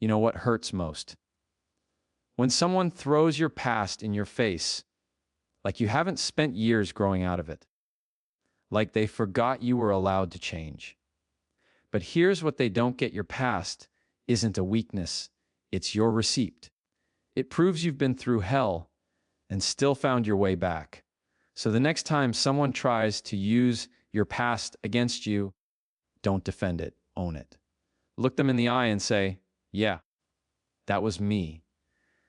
You know what hurts most? When someone throws your past in your face, like you haven't spent years growing out of it, like they forgot you were allowed to change. But here's what they don't get: your past isn't a weakness, it's your receipt. It proves you've been through hell and still found your way back. So the next time someone tries to use your past against you, don't defend it, own it. Look them in the eye and say, yeah, that was me.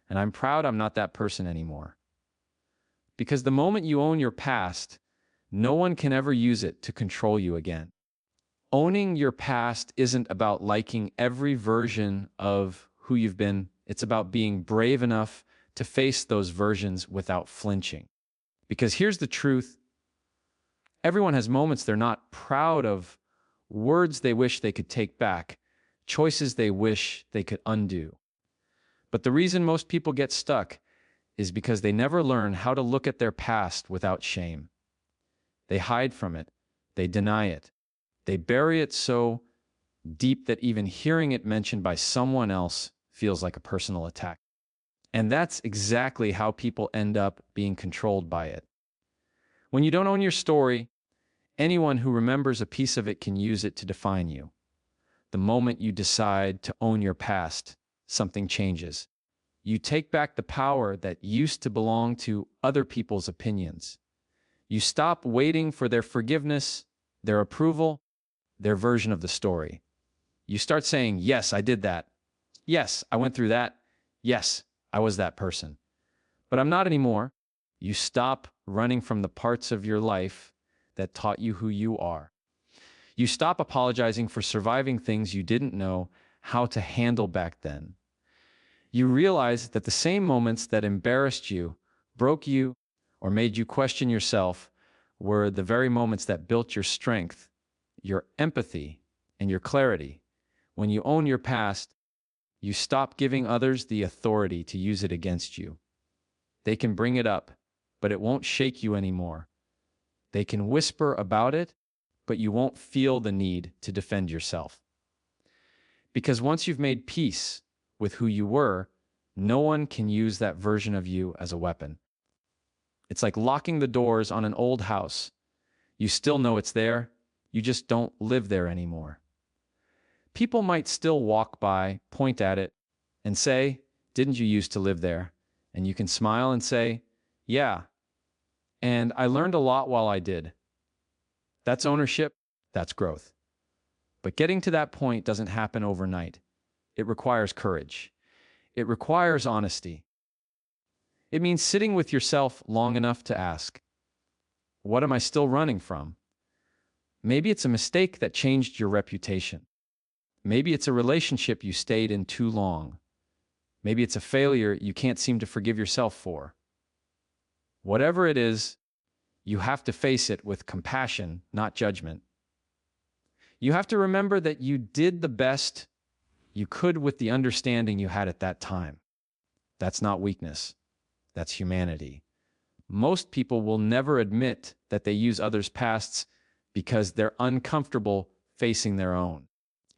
And I'm proud I'm not that person anymore. Because the moment you own your past, no one can ever use it to control you again. Owning your past isn't about liking every version of who you've been. It's about being brave enough to face those versions without flinching. Because here's the truth: everyone has moments they're not proud of, words they wish they could take back, choices they wish they could undo. But the reason most people get stuck is because they never learn how to look at their past without shame. They hide from it, they deny it, they bury it so deep that even hearing it mentioned by someone else feels like a personal attack. And that's exactly how people end up being controlled by it. When you don't own your story, anyone who remembers a piece of it can use it to define you. The moment you decide to own your past, something changes. You take back the power that used to belong to other people's opinions. You stop waiting for their forgiveness, their approval, their version of the story. You start saying, yes, I did that. Yes, I went through that. Yes, I was that person. But I'm not anymore. You stop running from the parts of your life that taught you who you are. You stop apologizing for surviving things you didn't know how to handle back then. You realize that the same moments that embarrassed you, broke you, or made you question yourself were the very moments that built your strength, your empathy, and your clarity. When you own your past, you stop giving others the authority to use it against you. They can bring it up, but it won't shake you anymore. They can whisper about it, but you won't feel the need to defend yourself. Because once you've made peace with who you were, no one can use that version of you as a weapon. It's like locking the doors on an old house. You still know it's there, you just don't live there anymore. People might still walk by, point at it, and say, didn't you used to live there? And you can smile and say, yeah, and I learned a lot while I did. That's ownership, that's growth. But getting to that point doesn't happen overnight. It requires courage. It requires honesty. It means sitting with yourself long enough to ask, what am I still running from? Maybe it's a mistake that changed your reputation. Maybe it's a relationship you stayed in too long. Maybe it's a failure you can't seem to forgive yourself for. Whatever it is, you have to face it with compassion, not judgment. You have to remember that you did the best you could with the understanding you had at that time. That's not weakness. That's humanity. Most people will never admit that they use others' pasts because they're uncomfortable facing their own.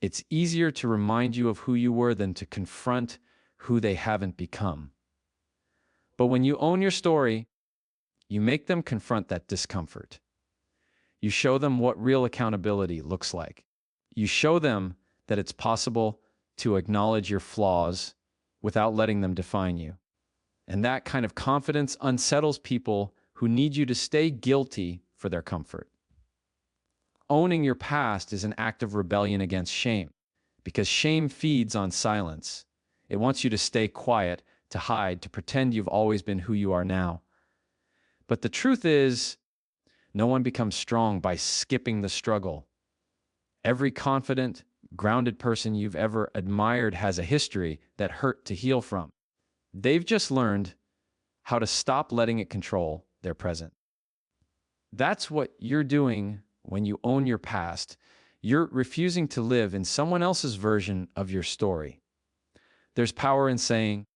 It's easier to remind you of who you were than to confront who they haven't become. But when you own your story, you make them confront that discomfort. You show them what real accountability looks like. You show them that it's possible to acknowledge your flaws without letting them define you. And that kind of confidence unsettles people who need you to stay guilty for their comfort. Owning your past is an act of rebellion against shame, because shame feeds on silence. It wants you to stay quiet, to hide, to pretend you've always been who you are now. But the truth is, no one becomes strong by skipping the struggle. Every confident, grounded person you've ever admired has a history that hurt to heal from. They've just learned how to stop letting it control their present. That's what you're doing when you own your past. You're refusing to live in someone else's version of your story. There's power in saying,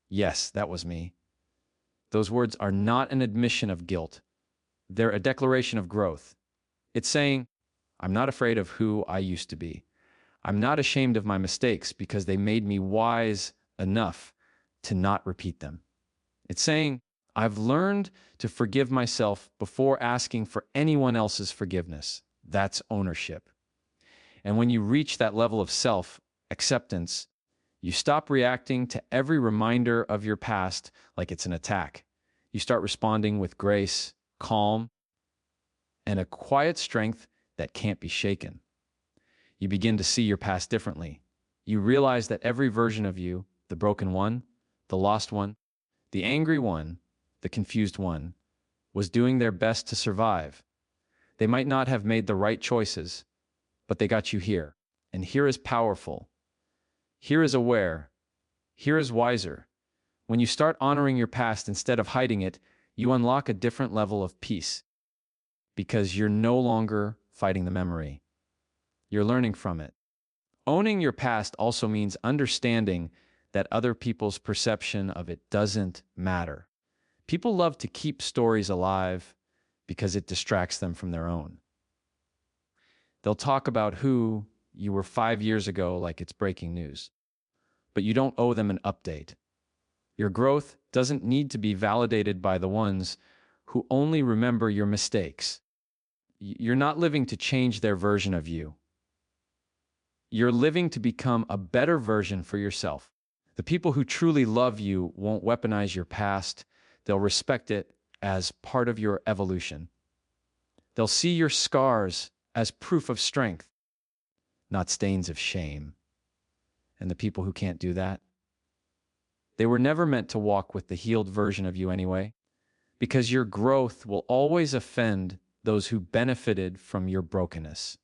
yes, that was me. Those words are not an admission of guilt. They're a declaration of growth. It's saying, I'm not afraid of who I used to be. I'm not ashamed of my mistakes because they made me wise enough to not repeat them. It's saying, I've learned to forgive myself before asking for anyone else's forgiveness. That's ownership. And when you reach that level of self-acceptance, you stop reacting to every reminder of your past like it's an attack. You start responding with grace, calm, and a quiet strength that can't be shaken. You begin to see your past differently. You realize that every version of you, the broken one, the lost one, the angry one, the confused one, was doing their best to survive. They might not have made the right choices, but they got you here. And here is powerful. Here is aware. Here is wiser. When you start honoring your past instead of hiding it, you unlock a different level of peace because you're no longer fighting the memory. You're learning from it. Owning your past also means understanding that other people's perception of it doesn't matter. People love to keep stories alive because it distracts them from their own. They'll talk about who you were 5 years ago like it's breaking news, but you don't owe them an update. Your growth doesn't need to be validated by the ones who only remember your mistakes. You're not living to change their version of you. You're living to become a better version for yourself. The people who truly love you won't weaponize your past. They'll respect it as part of your evolution. They'll see your scars as proof of strength, not stains of shame. And the people who can't do that, they were never meant to walk with the healed version of you anyway, because your growth will always offend those who benefited from your brokenness.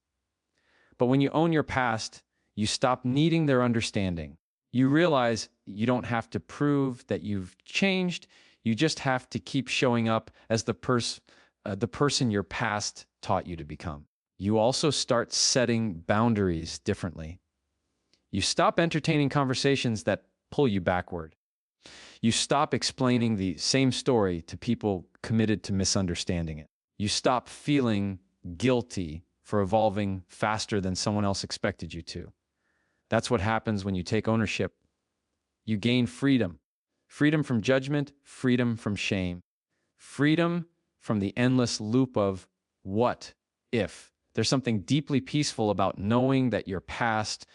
But when you own your past, you stop needing their understanding. You realize you don't have to prove that you've changed. You just have to keep showing up as the person your past taught you to become. You also start setting boundaries differently. You stop entertaining conversations that pull you backward. You stop explaining the same story to people committed to misunderstanding it. You stop feeling guilty for evolving faster than someone else expected you to. That's what happens when you take ownership. You gain freedom. Freedom from judgment, freedom from shame, freedom from the endless loop of what if. There's something deeply peaceful about knowing that your past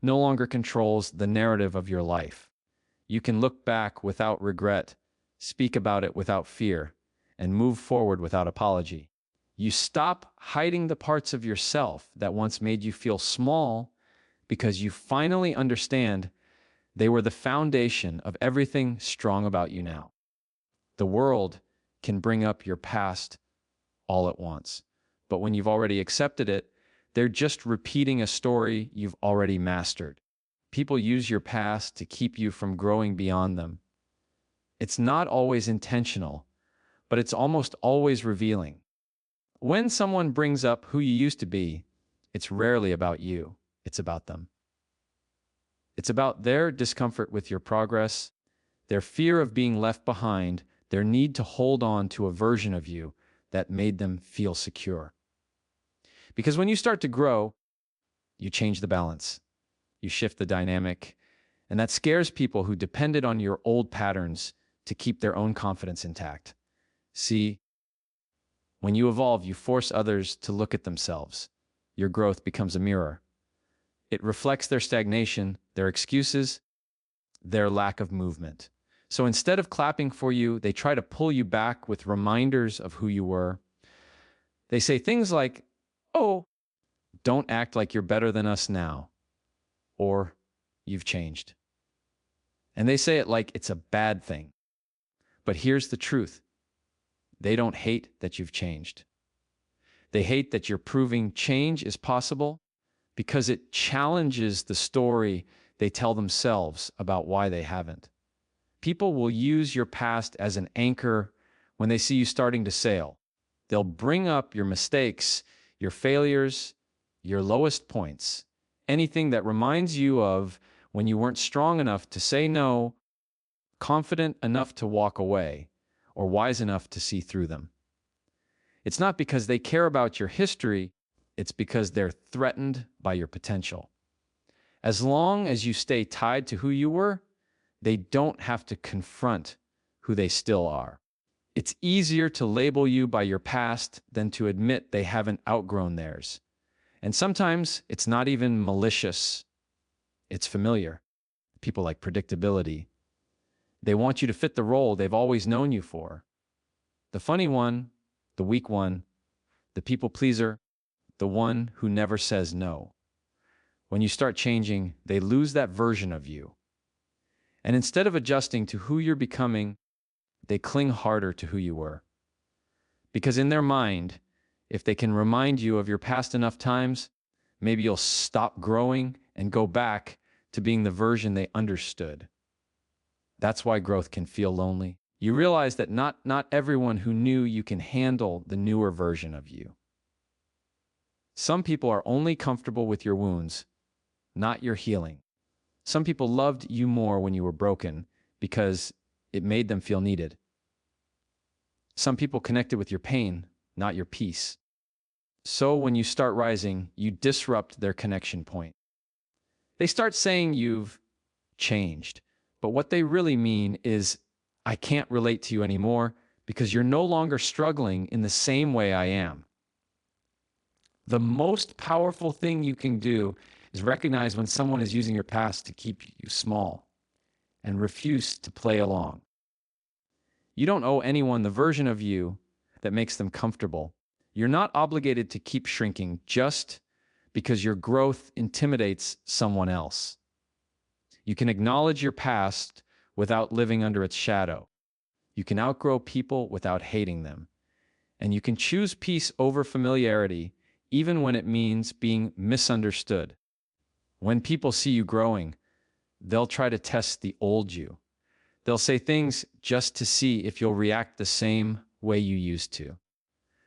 no longer controls the narrative of your life. You can look back without regret, speak about it without fear, and move forward without apology. You stop hiding the parts of yourself that once made you feel small because you finally understand they were the foundation of everything strong about you now. The world can bring up your past all at once, but when you've already accepted it, they're just repeating a story you've already mastered. People use your past to keep you from growing beyond them. It's not always intentional, but it's almost always revealing. When someone brings up who you used to be, it's rarely about you, it's about them. It's about their discomfort with your progress, their fear of being left behind, their need to hold on to a version of you that made them feel secure. Because when you start to grow, you change the balance, you shift the dynamic, and that scares people who depended on your old patterns to keep their own confidence intact. See, when you evolve, you force others to look at themselves. Your growth becomes a mirror. It reflects their stagnation, their excuses, their lack of movement. So instead of clapping for you, they try to pull you back with reminders of who you were. They say things like, "Oh, don't act like you're better than us now," or "You've changed." And they say it like it's a bad thing. But here's the truth. They don't hate that you've changed. They hate that you're proving change is possible because it challenges the story they tell themselves about why they haven't. People will use your past as an anchor when they see you starting to sail. They'll bring up your mistakes, your failures, your lowest points, anything that reminds you of when you weren't strong enough to say no, confident enough to walk away, or wise enough to see through them. It's not because they care about your history, it's because they're threatened by your potential. As long as you stay tied to who you were, they don't have to confront who they still are. It's easier to label you by your past than to admit they haven't outgrown theirs. And sometimes it's not even malicious, it's familiar. People like predictability. They want you to fit the role they've always known you for. The funny one, the weak one, the people pleaser, the one who never says no. When you start changing, they lose that version of you. And instead of adjusting to who you're becoming, they cling harder to who you were. Because in their mind, if they can remind you of your past enough times, maybe you'll stop growing and go back to being the version they understood. That's why growth can feel lonely. You realize that not everyone who knew you can handle the newer version of you. Some people are only comfortable with your wounds, not your healing. Some people loved you more when you were broken because it made them feel needed. Some people connected with your pain, not your peace. So when you start rising, you disrupt their connection point. They start saying you've changed, but what they really mean is, I can't relate to you anymore because you're no longer struggling in the same way I am. The most powerful thing you can do is recognize when someone is using your past to keep you small and refuse to play along. You don't owe anyone the version of you that makes them comfortable. You're not obligated to keep shrinking just because your growth intimidates someone else. You can acknowledge your past without living under its shadow. You can outgrow people without hating them. And you can choose peace over familiarity, even when it means being misunderstood. When people see you growing, they'll try to test the old you. They'll say things just to see if you'll react the same way you used to.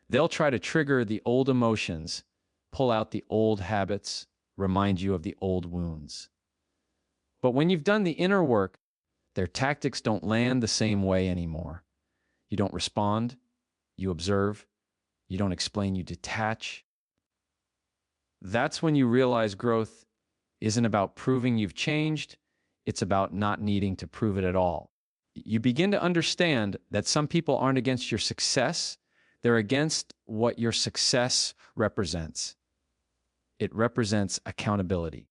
They'll try to trigger the old emotions, pull out the old habits, remind you of the old wounds. But when you've done the inner work, their tactics don't land the same way anymore. You don't respond, you observe, you don't explain, you detach. That's when you realize growth isn't about proving you've changed, it's about not needing to prove it at all. You begin to understand that some people aren't against your success, they're against what your success represents. It represents accountability.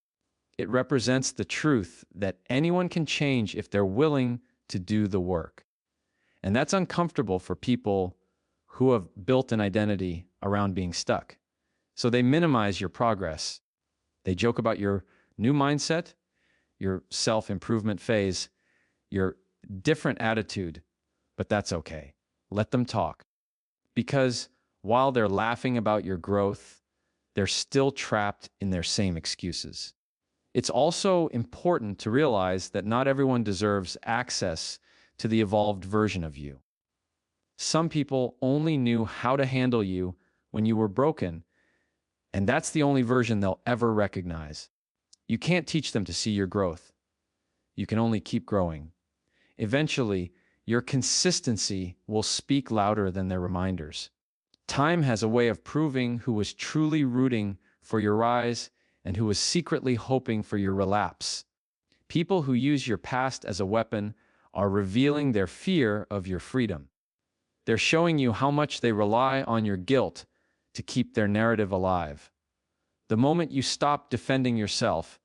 It represents the truth that anyone can change if they're willing to do the work. And that's uncomfortable for people who have built an identity around being stuck. So they minimize your progress. They joke about your new mindset, your self-improvement phase, your different attitude, but that's okay. Let them talk. Because while they're laughing about your growth, they're still trapped in their same excuses. It's also important to realize that not everyone deserves access to the evolved version of you. Some people only knew how to handle you when you were broken, and that's the only version they'll ever recognize. You can't teach them to see your growth. You can only keep growing. Eventually, your consistency will speak louder than their reminders. Time has a way of proving who was truly rooting for your rise and who was secretly hoping for your relapse. People who use your past as a weapon are revealing their fear of your freedom. They're showing you how much they rely on your guilt to keep their narrative alive. The moment you stop defending yourself,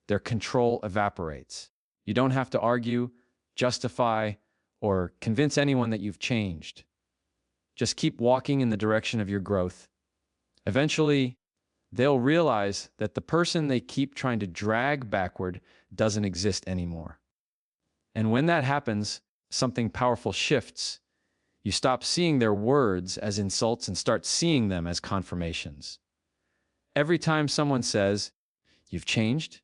their control evaporates. You don't have to argue, justify, or convince anyone that you've changed. Just keep walking in the direction of your growth. Eventually, they'll realize that the person they keep trying to drag backward doesn't exist anymore. And when that happens, something powerful shifts. You stop seeing their words as insults and start seeing them as confirmations. Every time someone says, "You've changed,"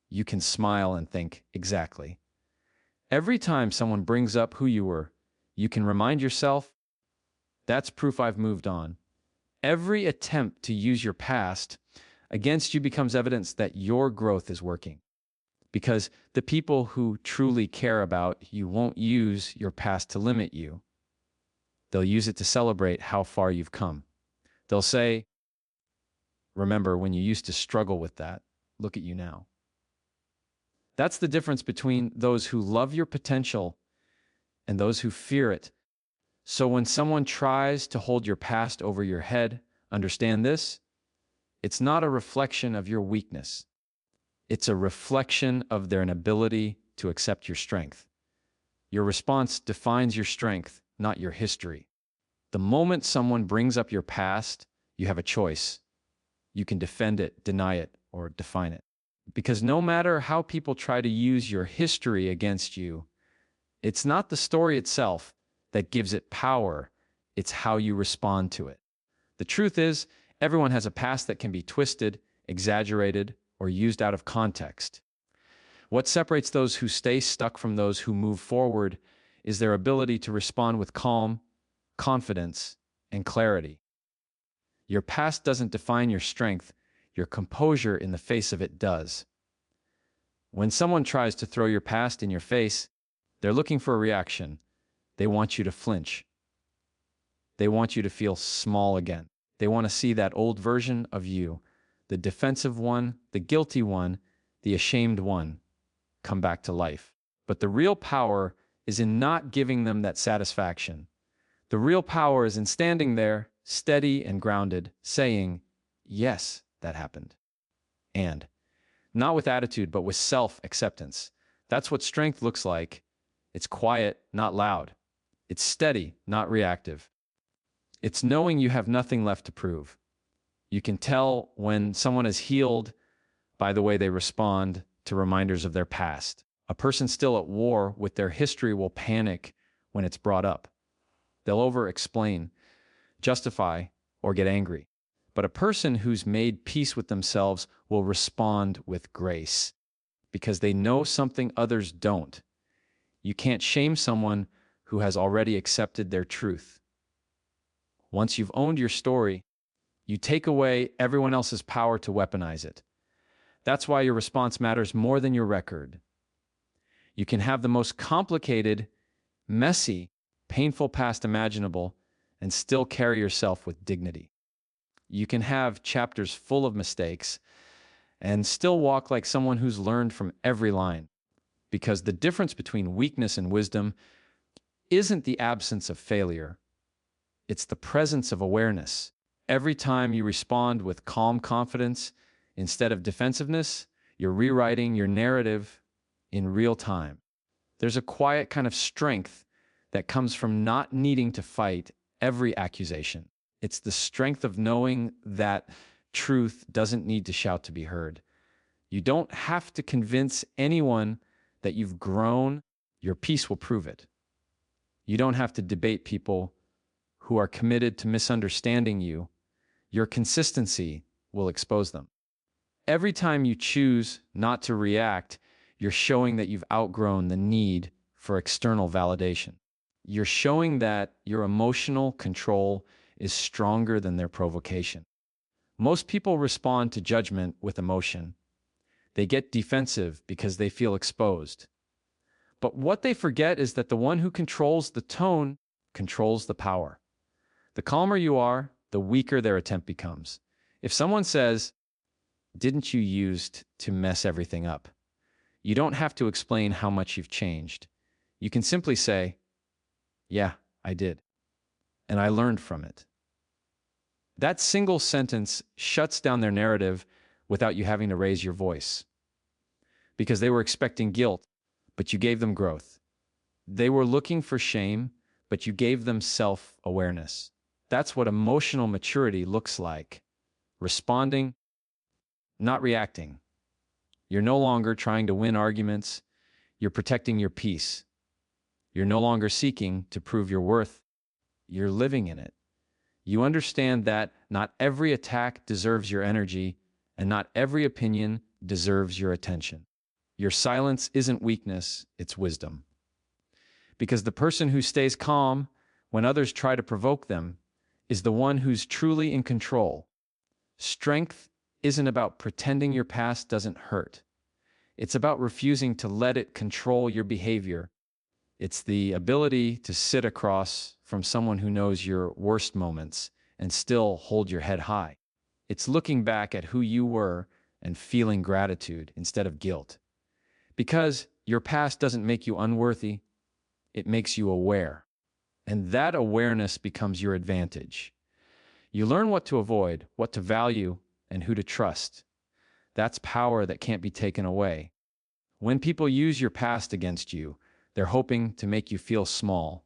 you can smile and think, "Exactly." Every time someone brings up who you were, you can remind yourself, "That's proof I've moved on." Every attempt to use your past against you becomes evidence that your growth is working. Because the people who truly care about you won't use your past to limit you. They'll use it to celebrate how far you've come. They'll say, "Remember when you used to struggle with that? Look at you now." That's the difference between those who love your potential and those who fear it. So when someone tries to hold your past over your head, understand this: it's not a reflection of your weakness. It's a reflection of their inability to accept your strength. Your response defines your strength, not your history. The moment someone brings up your past, you have a choice. You can defend it, deny it, or define it. Because no matter how people try to use your history against you, it's not the story itself that gives it power, it's how you respond to it. The truth is, everyone has a past that can be twisted, exaggerated, or used out of context. What separates those who stay stuck from those who move forward is their ability to respond with calm, confidence, and clarity. Your past doesn't define your strength, your composure in the face of it does. When someone tries to throw your past in your face, they're looking for a reaction. They want you to flinch. They want you to feel small again. They want to see that old version of you, the defensive one, the guilty one, the ashamed one, come back to life. But the real power is in not giving them that satisfaction. The real power is in standing there, steady and grounded, saying, yes, that happened. And not with attitude, but with self-acceptance. That's what strength looks like. It's quiet, not loud. It's steady, not reactive. It's knowing you have nothing left to prove. You can tell when someone is healed by the way they respond to reminders of their past. A person still at war with their history will panic when it's brought up. They'll over-explain, justify, or get angry. But a person who's made peace with themselves will respond with grace because they know something others don't. You can't shame someone who has already accepted their truth. Once you've owned your story, you take away everyone else's power to weaponize it. That's why your response matters more than your record. You can have the most complicated, messy, painful past imaginable and still carry yourself with dignity. You can have chapters full of mistakes and still walk like someone who's learned from every line. Because the difference between weakness and wisdom isn't the absence of failure. It's the presence of awareness. Every time you respond with calm confidence instead of defensiveness, you're rewriting your narrative in real time. There's a quiet kind of strength that comes from not needing to fight every accusation. It's the strength of knowing that truth doesn't need to shout to be heard. You don't have to convince anyone that you've grown. Your peace will prove it. You don't have to debate people who are committed to misunderstanding you. Your consistency will expose them. Every time you choose not to react, you're showing that you've outgrown the need for external validation. You're showing that your emotional control is stronger than their provocation. Most people respond to judgment with emotion. They get defensive because they feel exposed. But what they forget is that the one who controls the tone controls the power. The calmer you are, the weaker their attempt becomes. If someone says, "Didn't you used to mess everything up?" you don't have to explain how much you've changed. You can simply say, "Yeah, I did. And I learned from it." That single sentence shuts down their narrative without you having to raise your voice. Because they were expecting guilt, but you gave them growth. They were looking for shame, but you gave them self-awareness. That's what emotional maturity looks like. Responding, not reacting. You're no longer trying to win arguments. You're protecting your peace. You're no longer seeking to prove your worth. You're living in it. You understand that not every attack deserves your energy, and not every opinion deserves your attention. Your silence isn't weakness, it's wisdom. Because the person who stays calm when others try to provoke them is the one who's truly in control. Strength isn't about pretending your past doesn't hurt. It's about refusing to let it control your behavior. It's the ability to sit across from someone who knows your worst moments and still hold your head high. It's looking back at who you were and feeling gratitude instead of guilt. Because your past doesn't make you unworthy, it makes you aware. And that awareness becomes your advantage. You learn what to avoid, what to value, and who to trust. That's power that can't be taken away. When people use your past against you, they're hoping to make you feel small.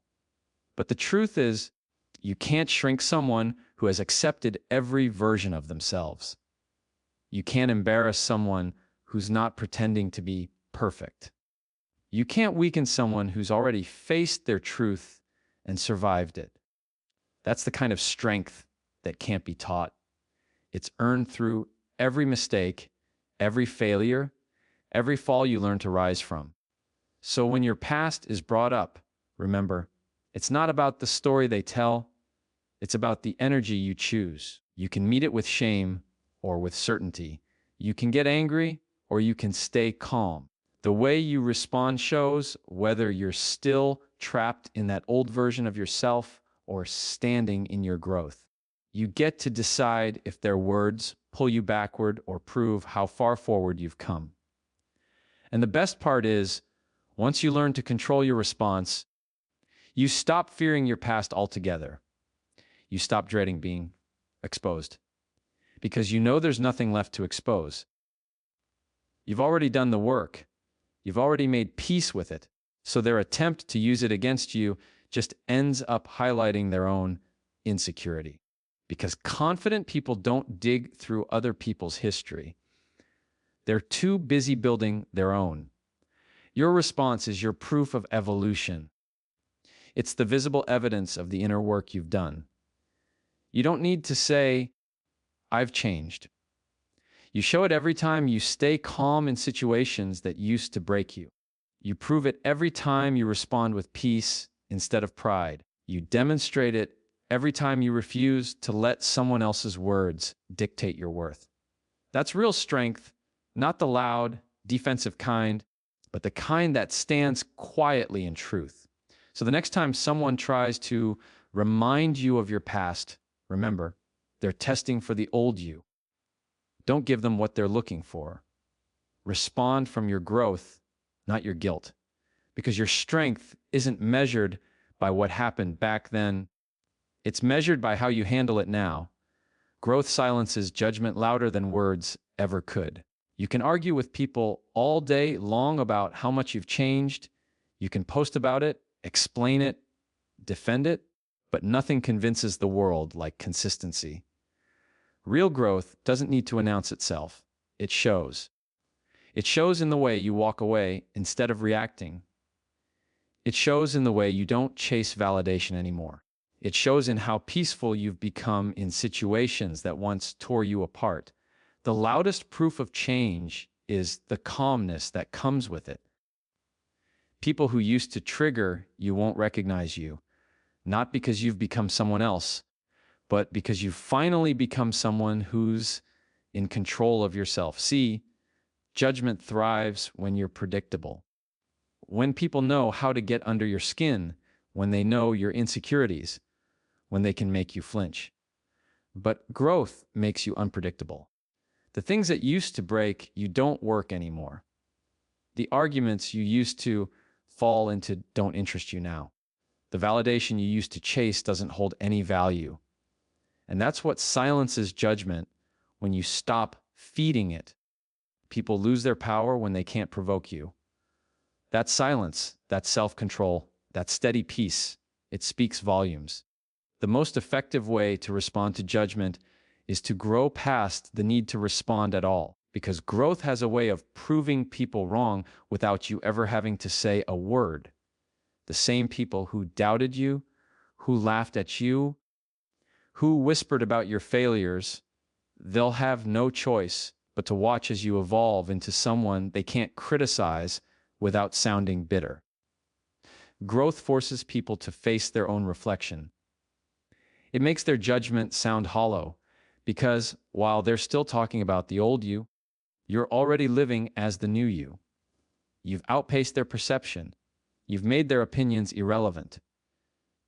But the truth is, you can't shrink someone who has accepted every version of themselves. You can't embarrass someone who's not pretending to be perfect. You can't weaken someone who's already faced their truth and survived it. That's the kind of strength that can't be taught. It's earned through every mistake, every failure, every fall you learn to rise from. So when your past is brought up, remember, it's not about the story they tell, it's about the energy you choose. You can meet it with shame or with certainty. You can get angry or you can stay calm. The way you respond shows whether you're still trapped in that old version of yourself or standing in your growth. You get to decide if their words pull you backward or prove how far forward you've come. And the best part is, once you learn to control your response, you stop fearing your past altogether. You stop dreading being exposed because you know there's nothing left to expose. You've already done the work. You've already made peace with it. So their attempt to use it against you just ends up highlighting their own insecurity. Because confident people don't dig through other people's history. They're too busy building their own. Your response is your proof of evolution. It's the visible evidence of the inner work you've done. You don't need to say, I've changed. You show it every time you stay calm in situations that used to break you. You prove it every time you respond with peace instead of pride. You demonstrate it every time you refuse to let someone else's words dictate your worth. That's real strength, not the loud, defensive kind, but the kind that stands quietly in truth. So the next time someone tries to remind you of your past, remember, they're testing for the old you. Don't give them what they're looking for. Respond from your growth, not your guilt, because your strength isn't measured by what happened back then. It's measured by how you handle it now. Growth silences judgment louder than words ever could. You can argue with people all day long about how much you've changed. You can post about it, explain it, defend it, but nothing convinces the world like consistency. Real growth doesn't need to announce itself. It shows. It shows in the way you walk away instead of reacting. It shows in the way you don't chase validation anymore. It shows in how peaceful you've become in situations that once tore you apart. The loudest proof of change is the calmness that comes with it. People who used to trigger you won't recognize you, not because you've become someone else, but because you've finally become someone who's in control of yourself. See, judgment thrives when you're predictable. When people know how to get under your skin, when they know your insecurities, when they can make you flinch. But growth makes you unpredictable. The things that used to break you don't work anymore. The arguments you used to fall into don't interest you now. The validation you used to chase doesn't hold any value. And that's what silences judgment when you stop feeding it. People lose their power when they can't provoke you. That silence, that self-control, that steady peace, it speaks volumes. The most effective way to respond to judgment is to grow past the need to respond at all, because growth has a way of proving people wrong without you ever having to say a word. The same people who doubted you, who laughed at you, who whispered about your failures, they'll have no choice but to watch as you evolve into someone they can't criticize without sounding bitter. Growth forces people to face their own reflection. It makes their judgment sound hollow, because while they're still talking about the old you, you're already living as the new you. You've outpaced their perception. You've made their opinions irrelevant.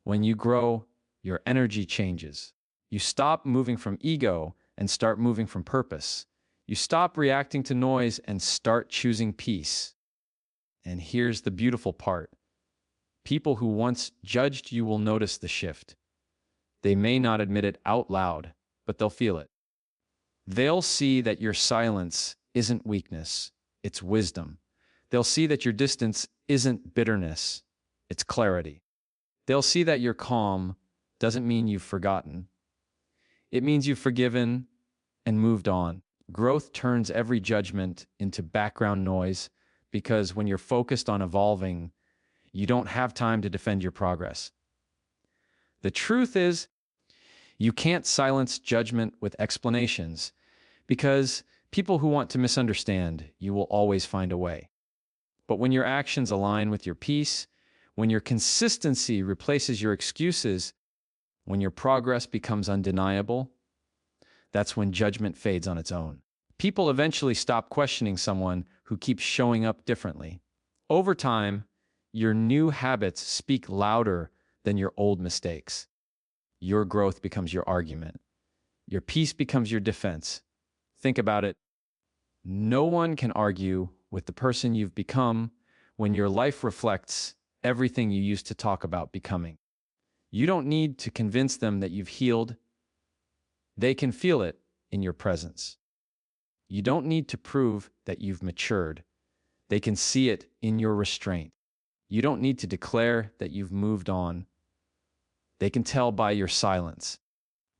When you grow, your energy changes. You stop moving from ego and start moving from purpose. You stop reacting to noise and start choosing peace. And here's the beautiful part. People who once judged you will notice the shift. They may not admit it out loud, but they'll feel it. They'll see that your silence isn't weakness, it's wisdom. They'll see that your distance isn't bitterness, it's clarity. They'll see that your calm doesn't mean you've forgotten. It means you've forgiven and moved on. Growth turns every judgment into background noise because when you're focused on evolving, you don't have time to defend your progress. The truth is, you can't silence judgment with explanations because people who want to misunderstand you will always find a way. But when your actions align with your peace, when your consistency replaces your excuses, when your progress becomes undeniable, that's when judgment fades on its own. People eventually stop questioning someone who keeps showing up differently. Over time, your new habits speak louder than your old mistakes. Your growth becomes your argument. Your peace becomes your defense. Think about it. No one can argue with the person you've become when your life reflects everything you used to talk about becoming. You don't need to convince them that you've healed. They can feel it in your presence. You don't need to prove that you've matured. They can see it in your restraint. You don't need to declare that you've moved on. They can tell by your silence.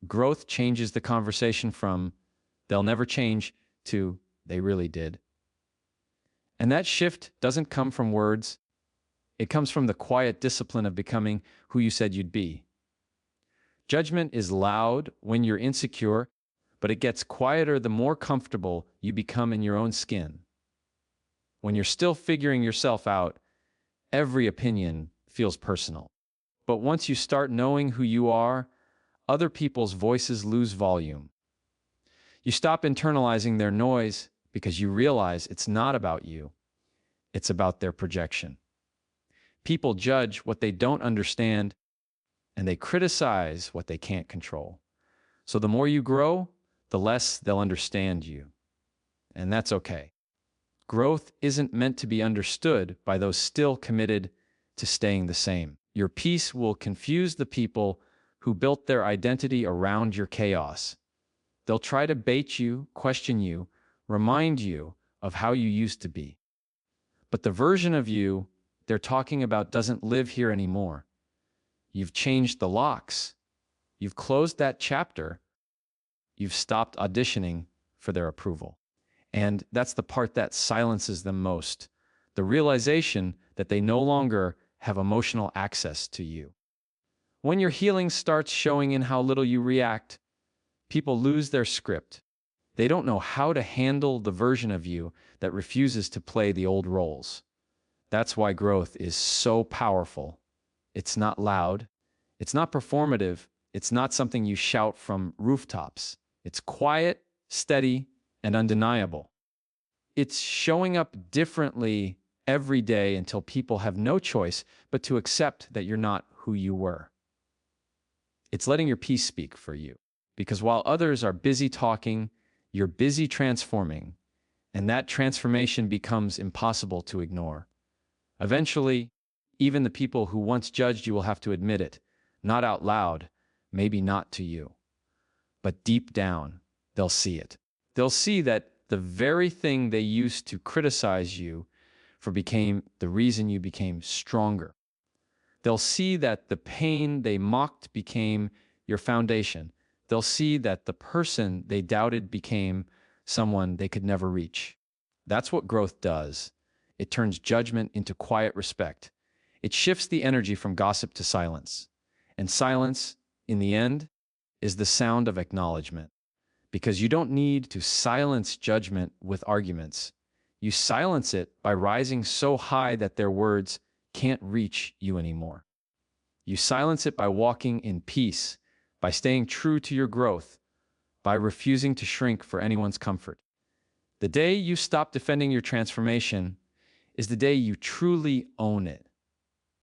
Growth changes the conversation from "they'll never change" to "they really did." And that shift doesn't come from words. It comes from the quiet discipline of becoming who you said you'd be. Judgment is loud when you're insecure, but it gets quieter the more comfortable you become in your own skin. When you're still figuring yourself out, every opinion feels personal. But once you start knowing who you are, other people's voices lose volume. You stop internalizing their noise because you realize it's not about you. It's about their projection. People judge what they don't understand, and they criticize what they can't control. So the more you grow, the less they'll understand you. And that's okay. Growth isn't meant to be understood by those still committed to staying the same. Your peace will confuse the people who built their identity around your chaos. They'll try to bait you, question you, remind you of how you used to be. But the version of you they're talking about doesn't live here anymore. You've changed the locks. You've closed that chapter. You've stopped auditioning for their approval. And that's the part that silences them most. The realization that they no longer have emotional access to you. When your healing starts showing in how little you react, people lose their script. They don't know how to handle the version of you that refuses to play the old roles. That's why growth is so powerful. It's not loud. It's not performative. It's not something you shout from rooftops. It's quiet, steady, and undeniable. It's showing up differently every day until people have no choice but to accept that you're not who you were. It's letting your peace speak for you. Because while others are busy talking, you're busy transforming, and that transformation becomes impossible to ignore. Eventually, even the people who once judged you will have to admit it, not out loud, maybe not to you. But deep down, they'll see it. They'll see that the very thing they used to criticize you for became the reason you became stronger. They'll see that the pain they mocked became your foundation. They'll see that the person they doubted became someone they could never reach. That's what growth does. It turns judgment into quiet respect. It shifts the energy from gossip to silence. And silence, in the end, is the sound of acknowledgement. Because you don't need to silence judgment with arguments. You silence it by rising so high that their words can't reach you anymore. You silence it by walking in peace, by staying true to your growth, by refusing to shrink for anyone's comfort. The day you stop defending your transformation is the day you truly own it.